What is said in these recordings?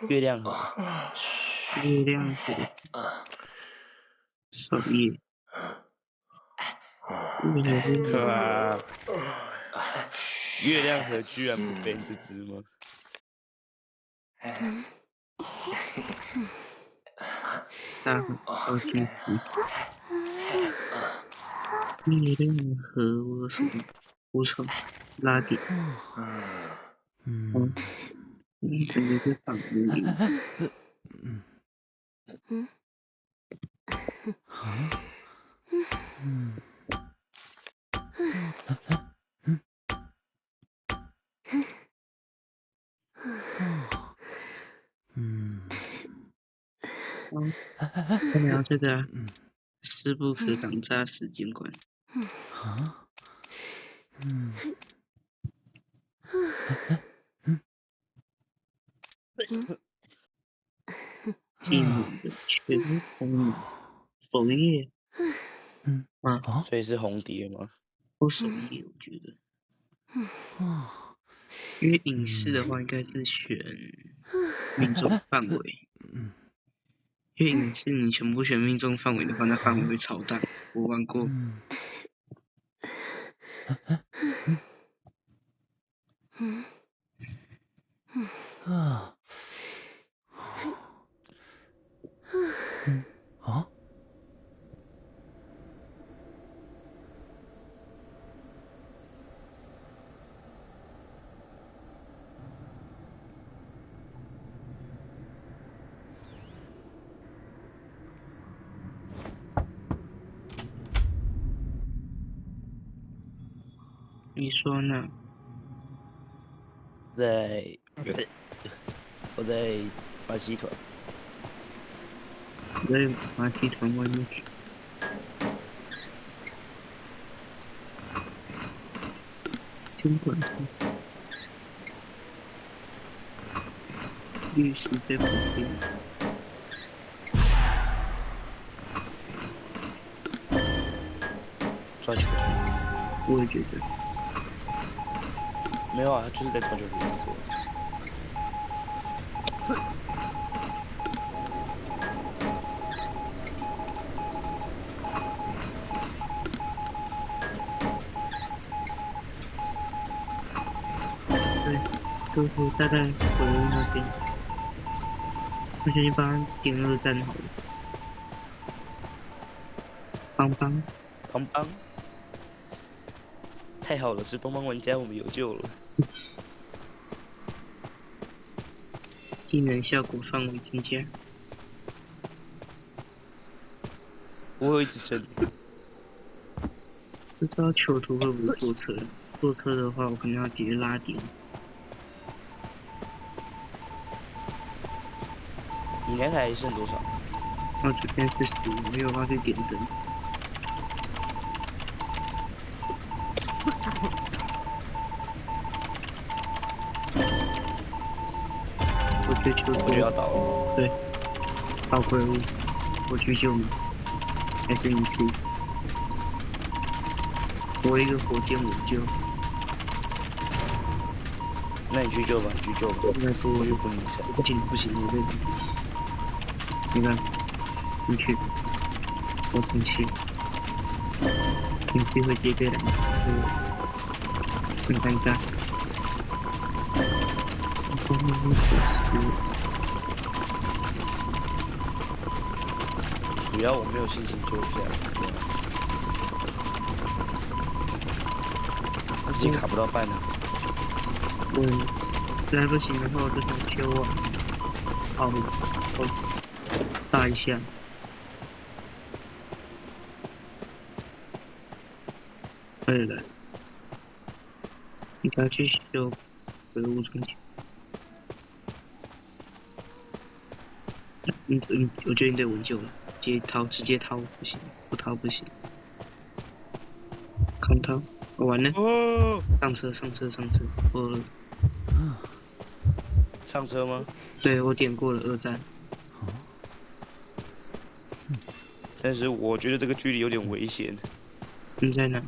月亮河，月亮河，首页。月亮河居然不 ban 这只吗？大河倒计时。月亮河，我手拉点。你感觉在放无语。我们要这个啊，势不可挡，扎实监管。技能的全红首页。所以是红蝶吗？不首页，我觉得。因为影视的话，应该是选命中范围。因为影视你全部选命中范围的话，那范围会超大。我玩过。你说呢？我在马戏团。我在马戏团外面。监管律师在旁边。抓球腿。我也觉得。没有啊，他就是在抓球腿没错。对，哥哥大概回那边。我先去帮他点2站好了。邦邦，太好了，是邦邦玩家，我们有救了。技能效果范围增加。我会一直震。不知道囚徒会不会坐车？坐车的话，我可能要直接拉点。你那台剩多少？我这边是10，没有办法去点灯。我追求，我就要倒了。对，倒怪物，我去救你，还是你去？我一个火箭我救。那你去救吧，你去救吧。那不，我就不理睬。不行不行，我被你看，你去，我生气，生气会接被2次，很尴尬。主要我没有信心救一下，已经卡不到半了。来不行的话，我就想修啊。好，我打一下。对了，你赶去修鬼物中心。我觉得你得稳救了，直接掏不行，不掏不行。扛掏，我完了。哦，上车，我上车吗？对，我点过了2站。但是我觉得这个距离有点危险。你在哪？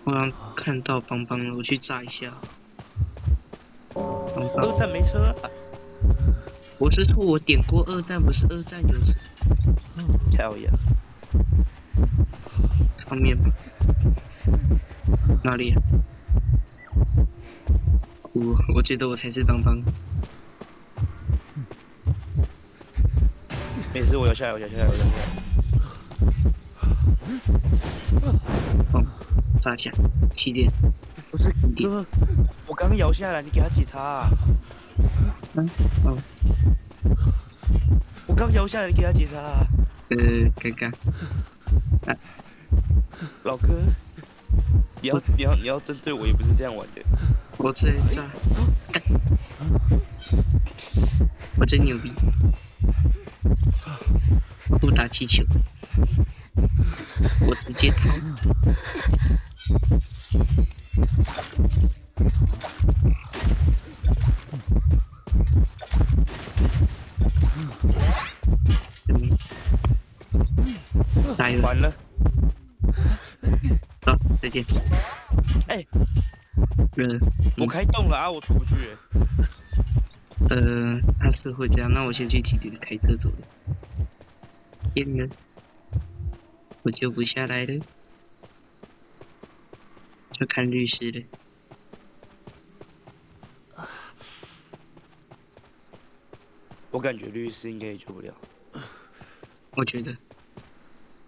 我刚看到邦邦了，我去炸一下。邦邦，二战没车啊！我是说我点过二战，不是二战有车。靠呀！上面吧？哪里、啊？我觉得我才是邦邦。没事，我要下来，我要下来，我要下来。哦，炸一下，7点。不是哥，我刚摇下来，你给他几叉啊？哦，我刚摇下来，你给他几叉啊？尴尬。啊，老哥，你要针对我，也不是这样玩的。我在炸，干，我真牛逼，不打气球，我直接逃。加油！完了，好，再见。哎，我开动了啊，我出不去。他是会这样，那我先去起点开车走了。天哪，我救不下来了，就看律师了。我感觉律师应该也救不了。我觉得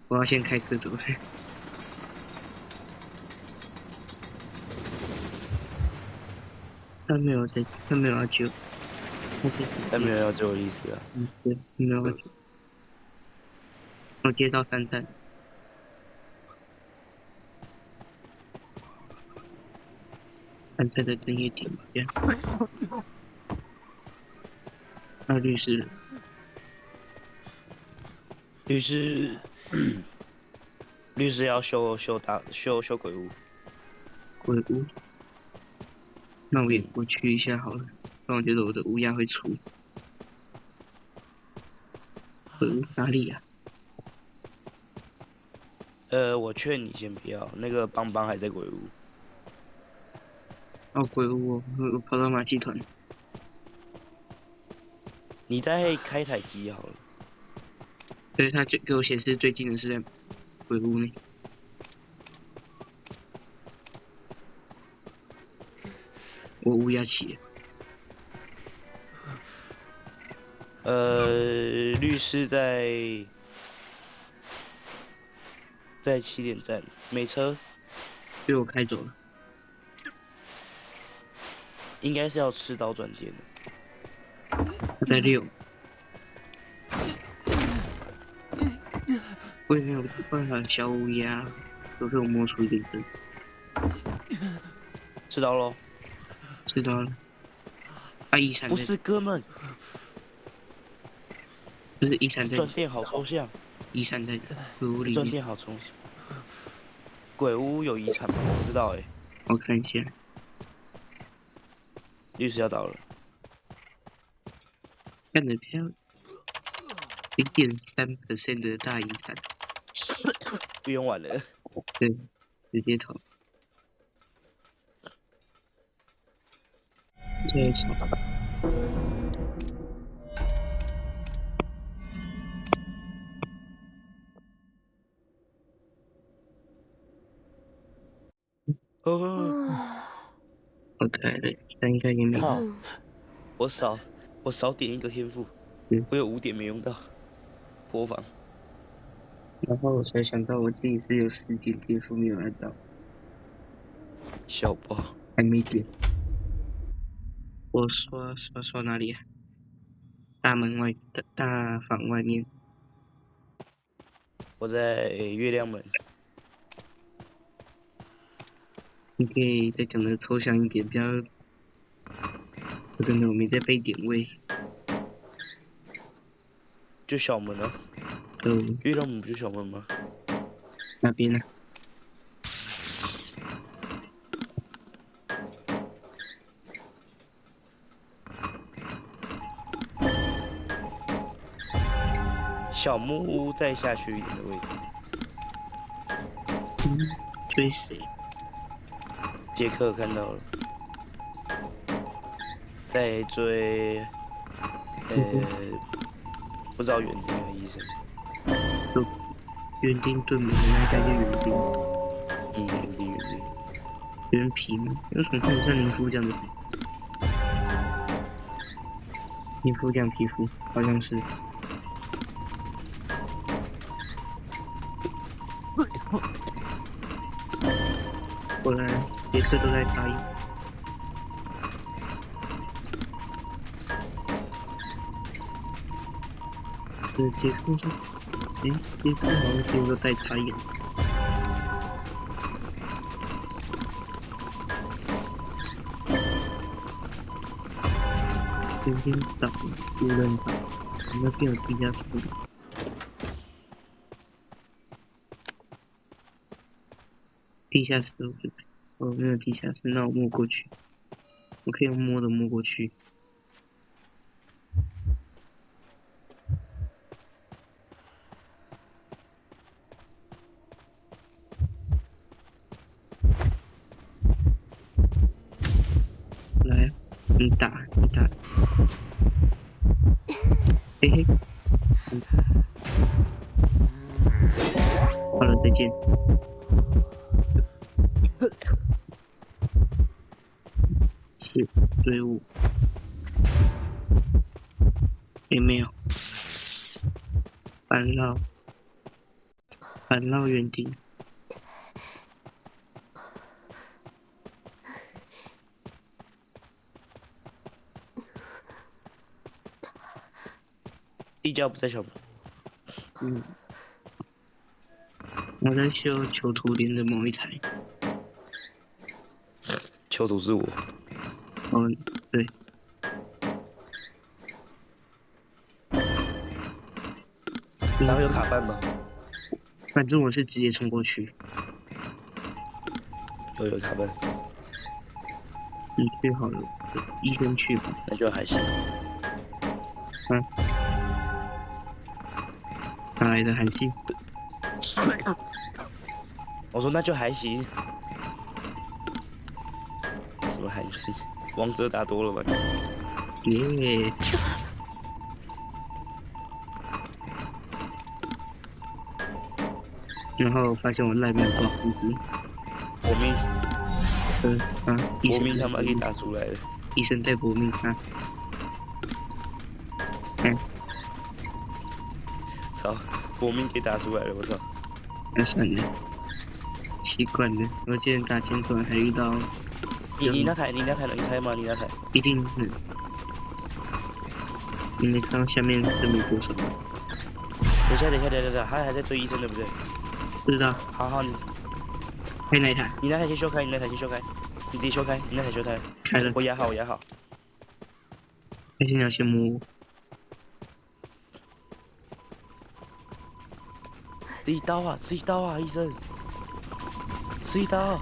我要先开车走了。他没有要救，但没有要救的意思啊。对，没有要救。我接到3站。3站的灯也点不亮。那律师，律师要修鬼屋。鬼屋。那我去一下好了，不然我觉得我的乌鸦会出。鬼屋哪里呀、我劝你先不要，那个邦邦还在鬼屋。哦，鬼屋我跑到马戏团。你再开台机好了。所以他就给我显示最近的是在鬼屋内。我乌鸦起了。律师在7点站，没车，被我开走了。应该是要吃刀转店的。他在6。我也没有办法小乌鸦，都是我摸出一点针。吃刀咯。知道了。啊，一闪不是哥们，就是一闪在转店好抽象。一闪在鬼屋里转面。店好抽象。鬼屋有遗产吗？我不知道哎。我看一下。律师要倒了。干得漂亮，0.3% 的大遗产。不用玩了。对，直接投。这什么？我开了，但应该也没到。我少点一个天赋，我有5点没用到。播放。然后我才想到我自己是有4点天赋没有按到。小包。还没点。我刷哪里啊？大房外面。我在月亮门。你可以再讲的抽象一点，不要。我真的我没在背点位。就小门啊。月亮门不就小门吗？那边呢？小木屋再下去一点的位置。追谁？杰克看到了，在追，不知道园丁的医生。就园丁对门的那一代就园丁，园丁。原皮吗？有什么看不上宁夫这样的？宁夫这样皮肤好像是。果然，杰克都在答应。杰克是，杰克好像几乎都带答应。今天岛无人岛，那边有地下车。地下室对不对？哦，没有地下室，那我摸过去。我可以用摸的摸过去。来，你打。嘿嘿。好了，再见。是队伍。也没有。反绕园丁。地窖不在上面。我在修囚徒连的某一台。囚徒是我。哦，对。然后有卡办吗？反正我是直接冲过去。有卡办。你去好了，医生去吧。那就还行。哪来的韩信？我说那就还行。什么韩信？王者打多了吧？耶！然后发现我赖没有挂胡子。搏命。搏命他妈给打出来了。医生在搏命啊！操！搏命给打出来了，我操！那算了，习惯了。我之前打剑馆还遇到。你那台能开吗？你那台？一定能。你没看到下面是没多少吗？等下，他还在追医生对不对？不知道。好，你开哪一台？你那台先修开，你自己修开，你那台修开。开了。我压好。那现在要先摸我。吃一刀啊，医生！吃一刀。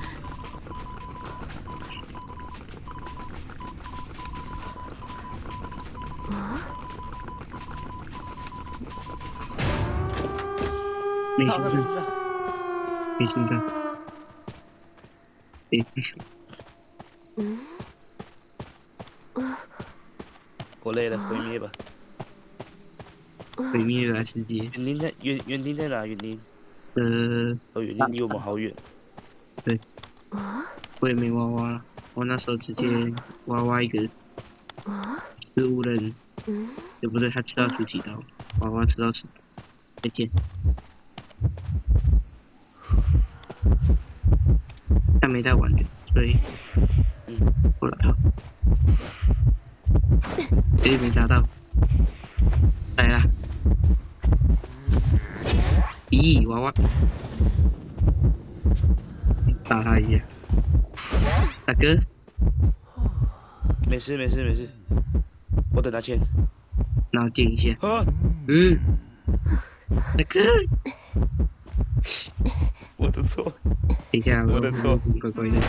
没心脏。我累了，毁灭吧。毁灭了世界。园丁在哪？园丁。园丁离我们好远。对。我也没挖挖了，我那时候直接挖一个植物人。也不对，他吃到主体刀，挖吃到死。再见。他没带完的，所以过来了。没砸到。来啦！咦，娃娃，打他一下。大哥。没事，我等他签。然后点一下。大哥。我的错。等一下，我的错。乖乖的。